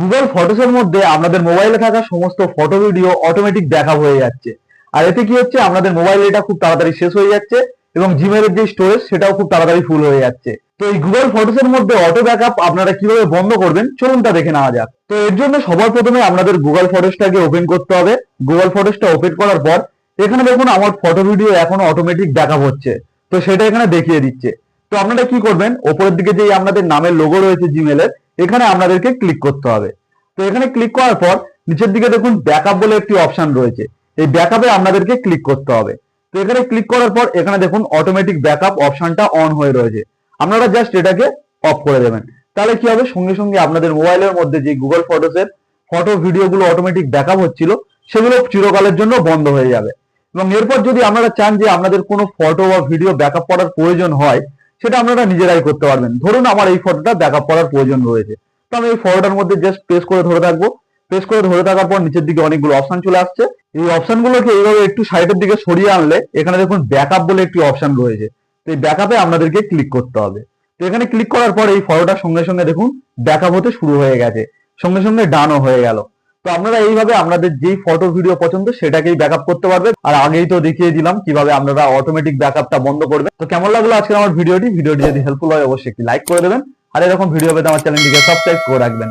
Google ফটোসের মধ্যে আপনাদের মোবাইলে থাকা সমস্ত ফটো ভিডিও অটোমেটিক ব্যাকআপ হয়ে যাচ্ছে। আর এতে কি হচ্ছে, আপনাদের মোবাইলে এটা খুব তাড়াতাড়ি শেষ হয়ে যাচ্ছে এবং জিমেলের যে স্টোরেজ সেটাও খুব তাড়াতাড়ি ফুল হয়ে যাচ্ছে। তো এই গুগল ফটোসের মধ্যে অটো ব্যাকআপ আপনারা কিভাবে বন্ধ করবেন চলুন তা দেখে নেওয়া যাক। তো এর জন্য সবার প্রথমে আপনাদের গুগল ফটোসটাকে ওপেন করতে হবে। গুগল ফটোসটা ওপেন করার পর এখানে দেখুন আমার ফটো ভিডিও এখনো অটোমেটিক ব্যাকআপ হচ্ছে, তো সেটা এখানে দেখিয়ে দিচ্ছে। তো আপনারা কি করবেন, ওপরের দিকে যে আপনাদের নামের লোগো রয়েছে জিমেলের, এখানে আপনাদেরকে ক্লিক করতে হবে। তো এখানে ক্লিক করার পর নিচের দিকে দেখুন ব্যাকআপ বলে একটি অপশন রয়েছে, এই ব্যাকআপে আপনাদেরকে ক্লিক করতে হবে। তো এখানে ক্লিক করার পর এখানে দেখুন অটোমেটিক ব্যাকআপ অপশনটা অন হয়ে রয়েছে, আপনারা জাস্ট এটাকে অফ করে দেবেন। তাহলে কি হবে, সঙ্গে সঙ্গে আপনাদের মোবাইলের মধ্যে যে গুগল ফটোসের ফটো ভিডিওগুলো অটোমেটিক ব্যাকআপ হচ্ছিল সেগুলো চিরকালের জন্য বন্ধ হয়ে যাবে। এবং এরপর যদি আপনারা চান যে আপনাদের কোনো ফটো বা ভিডিও ব্যাকআপ করার প্রয়োজন হয়, সেটা আপনারা নিজেরাই করতে পারবেন। ধরুন আমার এই ফটোটা ব্যাকআপ করার প্রয়োজন রয়েছে, তো আমি এই ফটোটার মধ্যে জাস্ট প্রেস করে ধরে থাকবো। প্রেস করে ধরে থাকার পর নিচের দিকে অনেকগুলো অপশন চলে আসছে, এই অপশনগুলোকে এইভাবে একটু সাইডের দিকে সরিয়ে আনলে এখানে দেখুন ব্যাকআপ বলে একটি অপশন রয়েছে, তো এই ব্যাকআপে আপনাদেরকে ক্লিক করতে হবে। তো এখানে ক্লিক করার পর এই ফটোটার সঙ্গে সঙ্গে দেখুন ব্যাকআপ হতে শুরু হয়ে গেছে, সঙ্গে সঙ্গে ডানও হয়ে গেল। তো আপনারা এইভাবে আপনাদের যেই ফটো ভিডিও পছন্দ সেটাকেই ব্যাকআপ করতে পারবেন। আর আগেই তো দেখিয়ে দিলাম কিভাবে আপনারা অটোমেটিক ব্যাকআপটা বন্ধ করবেন। তো কেমন লাগলো আজকে আমার ভিডিওটি যদি হেল্পফুল হয় অবশ্যই একটি লাইক করে দেবেন, আর এরকম ভিডিও পেতে আমার চ্যানেলটিকে সাবস্ক্রাইব করে রাখবেন।